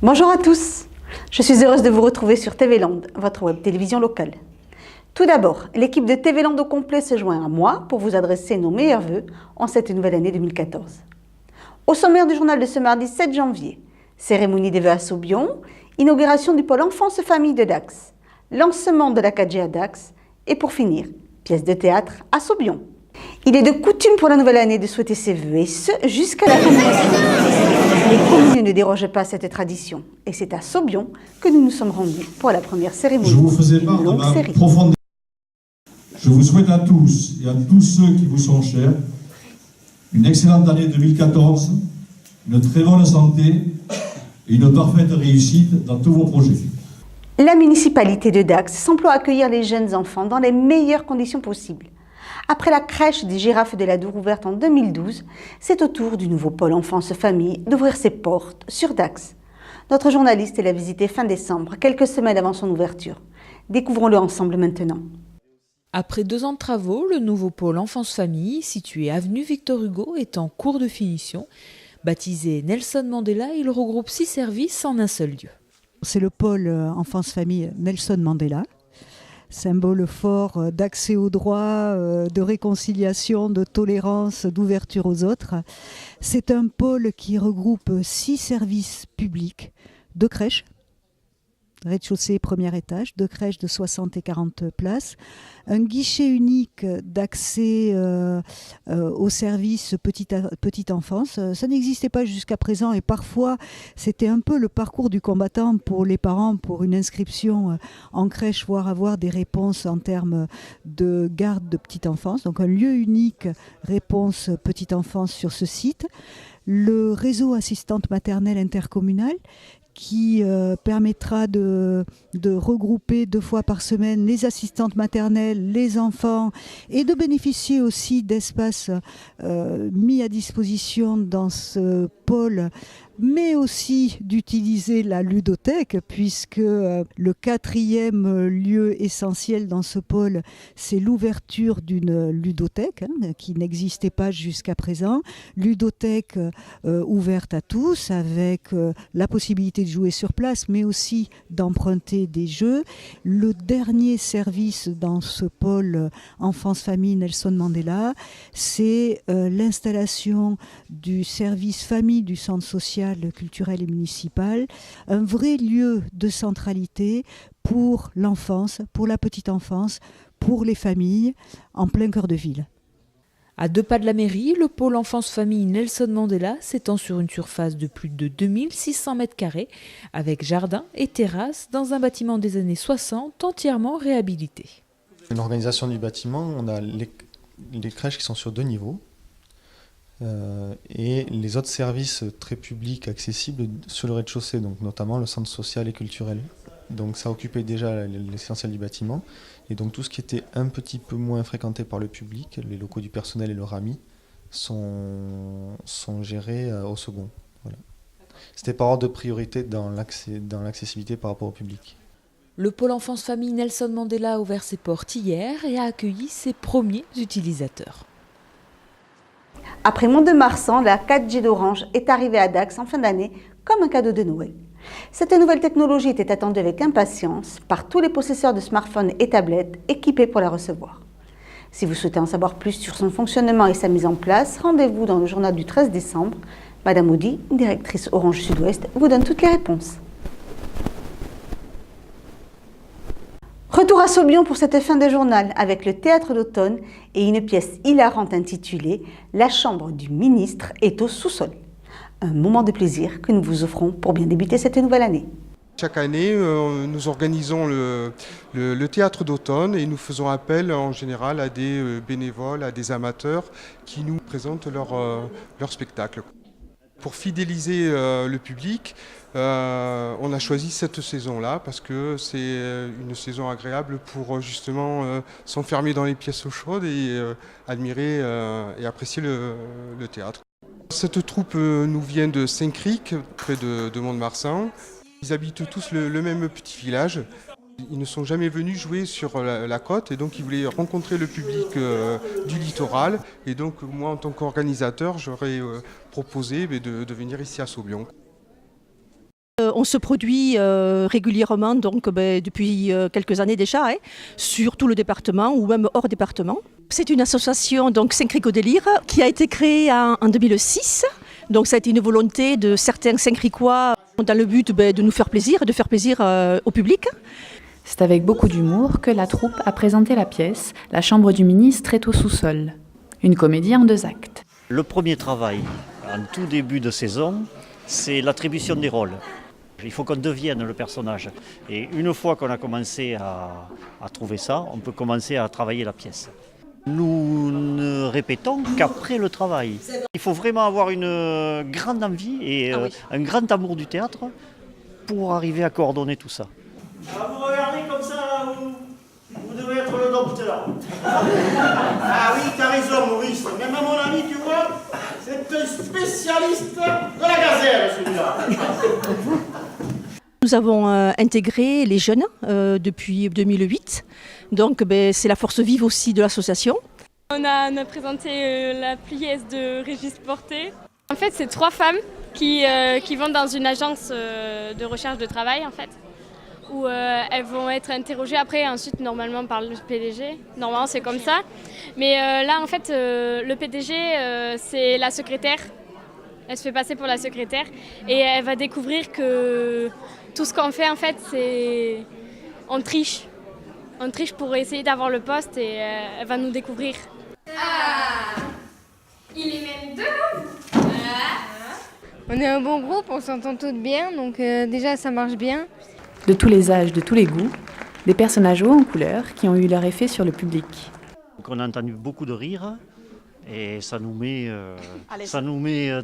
Bonjour à tous, je suis heureuse de vous retrouver sur TV Land, votre web télévision locale. Tout d'abord, l'équipe de TV Land au complet se joint à moi pour vous adresser nos meilleurs vœux en cette nouvelle année 2014. Au sommaire du journal de ce mardi 7 janvier, cérémonie des vœux à Saubion, inauguration du pôle enfance-famille de Dax, lancement de la 4G à Dax et pour finir, pièce de théâtre à Saubion. Il est de coutume pour la nouvelle année de souhaiter ses vœux et ce jusqu'à la fin de l'année. Les communes ne dérogent pas à cette tradition et c'est à Saubion que nous nous sommes rendus pour la première cérémonie. Je vous faisais part de ma profonde. Je vous souhaite à tous et à tous ceux qui vous sont chers une excellente année 2014, une très bonne santé et une parfaite réussite dans tous vos projets. La municipalité de Dax s'emploie à accueillir les jeunes enfants dans les meilleures conditions possibles. Après la crèche des girafes de la Dour ouverte en 2012, c'est au tour du nouveau pôle enfance-famille d'ouvrir ses portes sur Dax. Notre journaliste l'a visité fin décembre, quelques semaines avant son ouverture. Découvrons-le ensemble maintenant. Après 2 ans de travaux, le nouveau pôle enfance-famille, situé avenue Victor Hugo, est en cours de finition. Baptisé Nelson Mandela, il regroupe 6 services en un seul lieu. C'est le pôle enfance-famille Nelson Mandela, symbole fort d'accès aux droits, de réconciliation, de tolérance, d'ouverture aux autres. C'est un pôle qui regroupe 6 services publics, 2 crèches, rez-de-chaussée, premier étage, 2 crèches de 60 et 40 places, un guichet unique d'accès aux services petite enfance. Ça n'existait pas jusqu'à présent et parfois c'était un peu le parcours du combattant pour les parents pour une inscription en crèche, voire avoir des réponses en termes de garde de petite enfance. Donc un lieu unique réponse petite enfance sur ce site. Le réseau assistante maternelle intercommunale qui permettra de regrouper 2 fois par semaine les assistantes maternelles, les enfants et de bénéficier aussi d'espaces mis à disposition dans ce pôle, mais aussi d'utiliser la ludothèque puisque le 4e lieu essentiel dans ce pôle, c'est l'ouverture d'une ludothèque qui n'existait pas jusqu'à présent. Ludothèque ouverte à tous avec la possibilité de jouer sur place, mais aussi d'emprunter des jeux. Le dernier service dans ce pôle enfance-famille Nelson Mandela, c'est l'installation du service famille du centre social, culturel et municipal, un vrai lieu de centralité pour l'enfance, pour la petite enfance, pour les familles, en plein cœur de ville. À 2 pas de la mairie, le pôle enfance-famille Nelson Mandela s'étend sur une surface de plus de 2600 m², avec jardin et terrasse dans un bâtiment des années 60 entièrement réhabilité. L'organisation du bâtiment, on a les crèches qui sont sur 2 niveaux et les autres services très publics accessibles sur le rez-de-chaussée, donc notamment le centre social et culturel. Donc ça occupait déjà l'essentiel du bâtiment. Et donc tout ce qui était un petit peu moins fréquenté par le public, les locaux du personnel et le RAMI, sont gérés au second. Voilà. C'était par ordre de priorité dans l'accessibilité par rapport au public. Le pôle enfance-famille Nelson Mandela a ouvert ses portes hier et a accueilli ses premiers utilisateurs. Après Mont-de-Marsan, la 4G d'Orange est arrivée à Dax en fin d'année comme un cadeau de Noël. Cette nouvelle technologie était attendue avec impatience par tous les possesseurs de smartphones et tablettes équipés pour la recevoir. Si vous souhaitez en savoir plus sur son fonctionnement et sa mise en place, rendez-vous dans le journal du 13 décembre. Madame Audi, directrice Orange Sud-Ouest, vous donne toutes les réponses. Retour à Saubion pour cette fin de journal avec le théâtre d'automne et une pièce hilarante intitulée « La chambre du ministre est au sous-sol ». Un moment de plaisir que nous vous offrons pour bien débuter cette nouvelle année. Chaque année, nous organisons le théâtre d'automne et nous faisons appel en général à des bénévoles, à des amateurs qui nous présentent leur spectacle. Pour fidéliser le public, on a choisi cette saison-là parce que c'est une saison agréable pour justement s'enfermer dans les pièces chaudes et admirer et apprécier le théâtre. Cette troupe nous vient de Saint-Cric, près de Mont-de-Marsan. Ils habitent tous le même petit village. Ils ne sont jamais venus jouer sur la côte et donc ils voulaient rencontrer le public du littoral. Et donc moi, en tant qu'organisateur, j'aurais proposé de venir ici à Saubion. on se produit régulièrement, donc depuis quelques années déjà, sur tout le département ou même hors département. C'est une association, donc Saint-Cric-au-Délire, qui a été créée en 2006. Donc ça a été une volonté de certains Saint-Cricois dans le but de nous faire plaisir, de faire plaisir au public. C'est avec beaucoup d'humour que la troupe a présenté la pièce « La chambre du ministre est au sous-sol », une comédie en 2 actes. Le premier travail, en tout début de saison, c'est l'attribution des rôles. Il faut qu'on devienne le personnage. Et une fois qu'on a commencé à trouver ça, on peut commencer à travailler la pièce. Nous ne répétons qu'après le travail. Il faut vraiment avoir une grande envie et un grand amour du théâtre pour arriver à coordonner tout ça. Vous regardez comme ça, vous devez être le docteur. Ah oui, t'as raison Maurice, même à mon ami, tu vois, c'est un spécialiste de la gazelle celui-là. Nous avons intégré les jeunes depuis 2008, donc c'est la force vive aussi de l'association. On a présenté la pièce de Régis Porté. En fait, c'est 3 femmes qui vont dans une agence de recherche de travail en fait, où elles vont être interrogées après, ensuite normalement par le PDG. Normalement c'est comme ça, mais là en fait le PDG c'est la secrétaire. Elle se fait passer pour la secrétaire et elle va découvrir que tout ce qu'on fait en fait c'est on triche. On triche pour essayer d'avoir le poste et elle va nous découvrir. Ah, il est même 2. On est un bon groupe, on s'entend toutes bien, donc déjà ça marche bien. De tous les âges, de tous les goûts, des personnages hauts en couleur qui ont eu leur effet sur le public. Donc on a entendu beaucoup de rires et ça nous met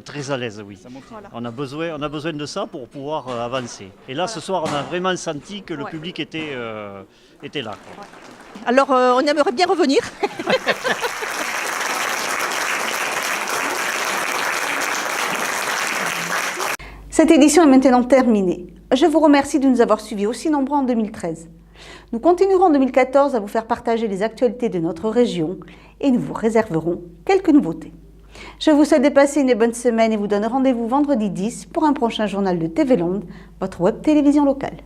très à l'aise, oui. Voilà. On a besoin de ça pour pouvoir avancer. Et là, ce soir, on a vraiment senti que le public était là. Quoi. Alors, on aimerait bien revenir. Cette édition est maintenant terminée. Je vous remercie de nous avoir suivis aussi nombreux en 2013. Nous continuerons en 2014 à vous faire partager les actualités de notre région et nous vous réserverons quelques nouveautés. Je vous souhaite de passer une bonne semaine et vous donne rendez-vous vendredi 10 pour un prochain journal de TV Land, votre web télévision locale.